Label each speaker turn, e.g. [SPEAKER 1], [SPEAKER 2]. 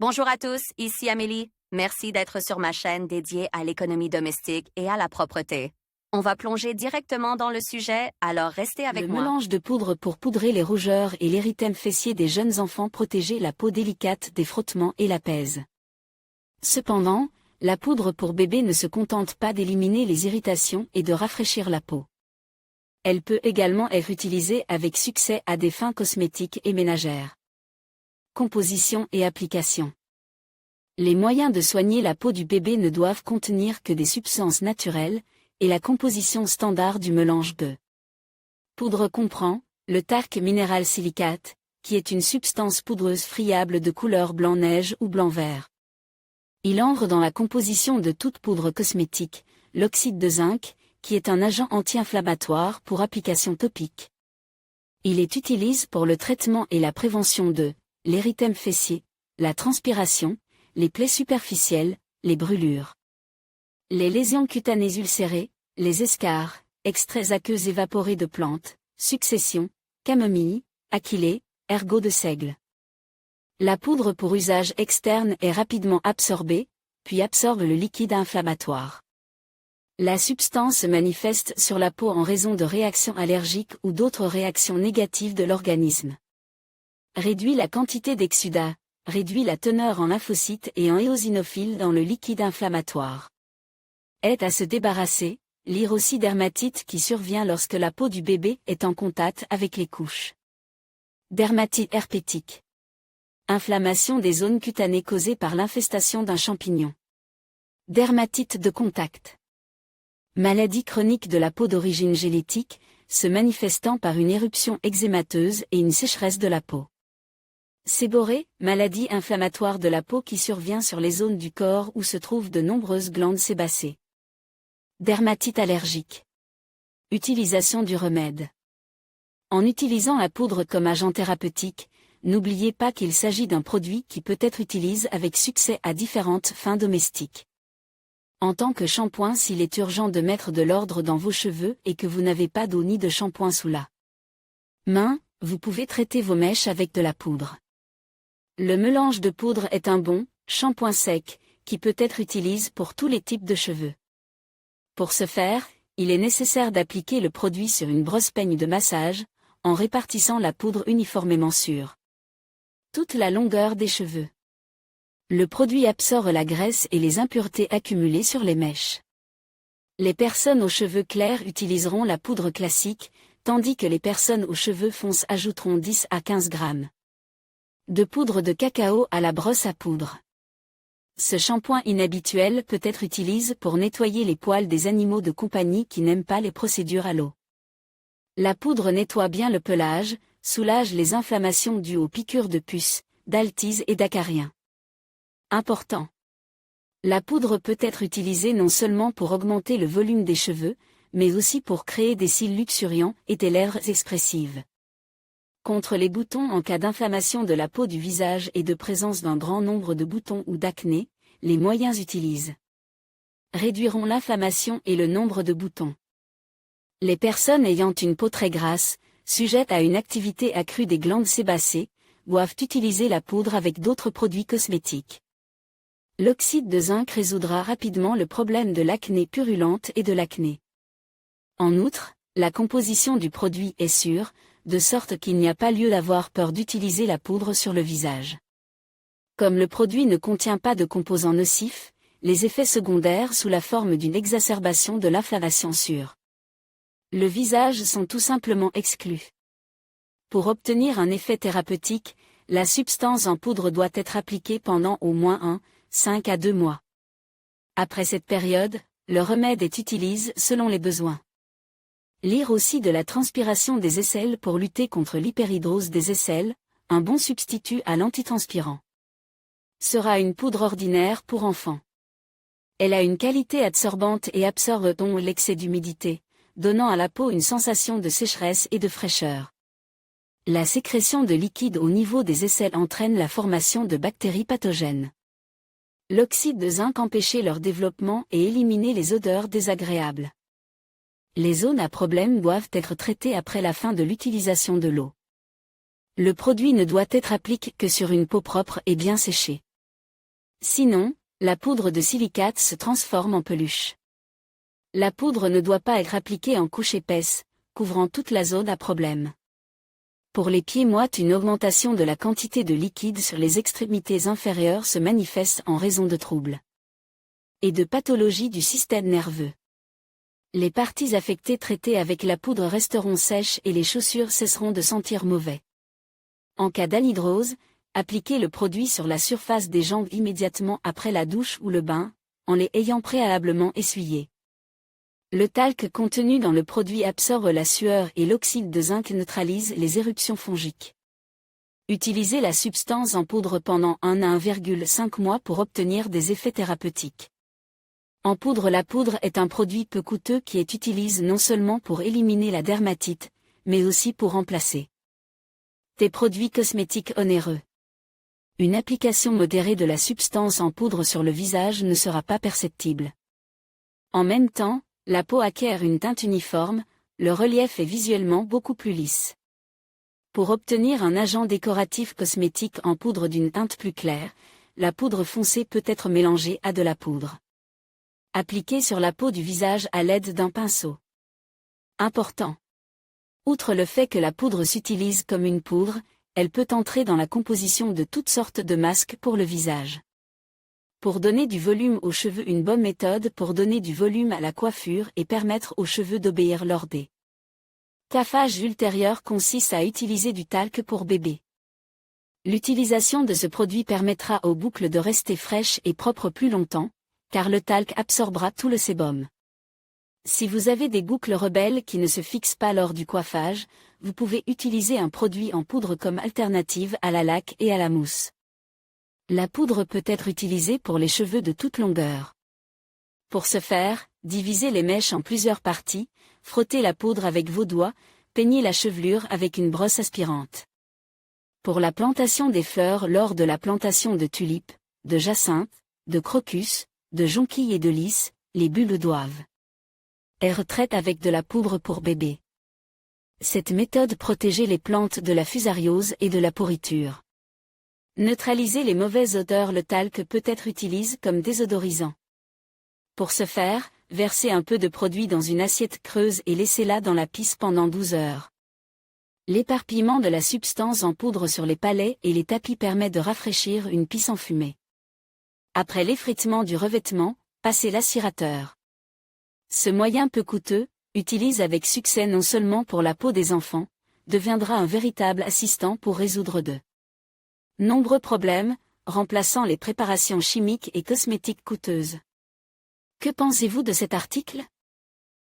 [SPEAKER 1] Bonjour à tous, ici Amélie. Merci d'être sur ma chaîne dédiée à l'économie domestique et à la propreté. On va plonger directement dans le sujet, alors restez avec
[SPEAKER 2] Le
[SPEAKER 1] moi.
[SPEAKER 2] mélange de poudre pour poudrer les rougeurs et l'érythème fessier des jeunes enfants protéger la peau délicate des frottements et l'apaise. Cependant, la poudre pour bébé ne se contente pas d'éliminer les irritations et de rafraîchir la peau. Elle peut également être utilisée avec succès à des fins cosmétiques et ménagères. Composition et application. Les moyens de soigner la peau du bébé ne doivent contenir que des substances naturelles, et la composition standard du mélange de poudre comprend le talc minéral silicate, qui est une substance poudreuse friable de couleur blanc-neige ou blanc-vert. Il entre dans la composition de toute poudre cosmétique, l'oxyde de zinc, qui est un agent anti-inflammatoire pour application topique. Il est utilisé pour le traitement et la prévention de l'érythème fessier, la transpiration, les plaies superficielles, les brûlures, les lésions cutanées ulcérées, les escarres, extraits aqueux évaporés de plantes, succession, camomille, achillée, ergot de seigle. La poudre pour usage externe est rapidement absorbée, puis absorbe le liquide inflammatoire. La substance se manifeste sur la peau en raison de réactions allergiques ou d'autres réactions négatives de l'organisme. Réduit la quantité d'exsudat, réduit la teneur en lymphocytes et en éosinophiles dans le liquide inflammatoire. Aide à se débarrasser, lire aussi dermatite qui survient lorsque la peau du bébé est en contact avec les couches. Dermatite herpétique. Inflammation des zones cutanées causée par l'infestation d'un champignon. Dermatite de contact. Maladie chronique de la peau d'origine génétique, se manifestant par une éruption eczémateuse et une sécheresse de la peau. Séborrhée, maladie inflammatoire de la peau qui survient sur les zones du corps où se trouvent de nombreuses glandes sébacées. Dermatite allergique. Utilisation du remède. En utilisant la poudre comme agent thérapeutique, n'oubliez pas qu'il s'agit d'un produit qui peut être utilisé avec succès à différentes fins domestiques. En tant que shampoing, s'il est urgent de mettre de l'ordre dans vos cheveux et que vous n'avez pas d'eau ni de shampoing sous la main, vous pouvez traiter vos mèches avec de la poudre. Le mélange de poudre est un bon shampoing sec, qui peut être utilisé pour tous les types de cheveux. Pour ce faire, il est nécessaire d'appliquer le produit sur une brosse peigne de massage, en répartissant la poudre uniformément sur toute la longueur des cheveux. Le produit absorbe la graisse et les impuretés accumulées sur les mèches. Les personnes aux cheveux clairs utiliseront la poudre classique, tandis que les personnes aux cheveux foncés ajouteront 10 à 15 grammes de poudre de cacao à la brosse à poudre. Ce shampoing inhabituel peut être utilisé pour nettoyer les poils des animaux de compagnie qui n'aiment pas les procédures à l'eau. La poudre nettoie bien le pelage, soulage les inflammations dues aux piqûres de puces, d'altise et d'acariens. Important. La poudre peut être utilisée non seulement pour augmenter le volume des cheveux, mais aussi pour créer des cils luxuriants et des lèvres expressives. Contre les boutons en cas d'inflammation de la peau du visage et de présence d'un grand nombre de boutons ou d'acné, les moyens utilisés réduiront l'inflammation et le nombre de boutons. Les personnes ayant une peau très grasse, sujettes à une activité accrue des glandes sébacées, doivent utiliser la poudre avec d'autres produits cosmétiques. L'oxyde de zinc résoudra rapidement le problème de l'acné purulente et de l'acné. En outre, la composition du produit est sûre, de sorte qu'il n'y a pas lieu d'avoir peur d'utiliser la poudre sur le visage. Comme le produit ne contient pas de composants nocifs, les effets secondaires sous la forme d'une exacerbation de l'inflammation sur le visage sont tout simplement exclus. Pour obtenir un effet thérapeutique, la substance en poudre doit être appliquée pendant au moins 5 à 2 mois. Après cette période, le remède est utilisé selon les besoins. Lire aussi de la transpiration des aisselles pour lutter contre l'hyperhidrose des aisselles, un bon substitut à l'antitranspirant. Sera une poudre ordinaire pour enfants. Elle a une qualité absorbante et absorbe donc l'excès d'humidité, donnant à la peau une sensation de sécheresse et de fraîcheur. La sécrétion de liquide au niveau des aisselles entraîne la formation de bactéries pathogènes. L'oxyde de zinc empêchait leur développement et éliminait les odeurs désagréables. Les zones à problème doivent être traitées après la fin de l'utilisation de l'eau. Le produit ne doit être appliqué que sur une peau propre et bien séchée. Sinon, la poudre de silicate se transforme en peluche. La poudre ne doit pas être appliquée en couche épaisse, couvrant toute la zone à problème. Pour les pieds moites, une augmentation de la quantité de liquide sur les extrémités inférieures se manifeste en raison de troubles et de pathologies du système nerveux. Les parties affectées traitées avec la poudre resteront sèches et les chaussures cesseront de sentir mauvais. En cas d'anhydrose, appliquez le produit sur la surface des jambes immédiatement après la douche ou le bain, en les ayant préalablement essuyées. Le talc contenu dans le produit absorbe la sueur et l'oxyde de zinc neutralise les éruptions fongiques. Utilisez la substance en poudre pendant 1 à 1,5 mois pour obtenir des effets thérapeutiques. En poudre, la poudre est un produit peu coûteux qui est utilisé non seulement pour éliminer la dermatite, mais aussi pour remplacer des produits cosmétiques onéreux. Une application modérée de la substance en poudre sur le visage ne sera pas perceptible. En même temps, la peau acquiert une teinte uniforme, le relief est visuellement beaucoup plus lisse. Pour obtenir un agent décoratif cosmétique en poudre d'une teinte plus claire, la poudre foncée peut être mélangée à de la poudre appliquée sur la peau du visage à l'aide d'un pinceau. Important. Outre le fait que la poudre s'utilise comme une poudre, elle peut entrer dans la composition de toutes sortes de masques pour le visage. Pour donner du volume aux cheveux, une bonne méthode pour donner du volume à la coiffure et permettre aux cheveux d'obéir lors des coiffages ultérieurs consiste à utiliser du talc pour bébé. L'utilisation de ce produit permettra aux boucles de rester fraîches et propres plus longtemps, car le talc absorbera tout le sébum. Si vous avez des boucles rebelles qui ne se fixent pas lors du coiffage, vous pouvez utiliser un produit en poudre comme alternative à la laque et à la mousse. La poudre peut être utilisée pour les cheveux de toute longueur. Pour ce faire, divisez les mèches en plusieurs parties, frottez la poudre avec vos doigts, peignez la chevelure avec une brosse aspirante. Pour la plantation des fleurs, lors de la plantation de tulipes, de jacinthes, de crocus, de jonquilles et de lys, les bulbes doivent être traites avec de la poudre pour bébé. Cette méthode protégeait les plantes de la fusariose et de la pourriture. Neutraliser les mauvaises odeurs, le talc peut être utilisé comme désodorisant. Pour ce faire, versez un peu de produit dans une assiette creuse et laissez-la dans la pisse pendant 12 heures. L'éparpillement de la substance en poudre sur les palets et les tapis permet de rafraîchir une pisse enfumée. Après l'effritement du revêtement, passez l'aspirateur. Ce moyen peu coûteux, utilisé avec succès non seulement pour la peau des enfants, deviendra un véritable assistant pour résoudre de nombreux problèmes, remplaçant les préparations chimiques et cosmétiques coûteuses. Que pensez-vous de cet article ?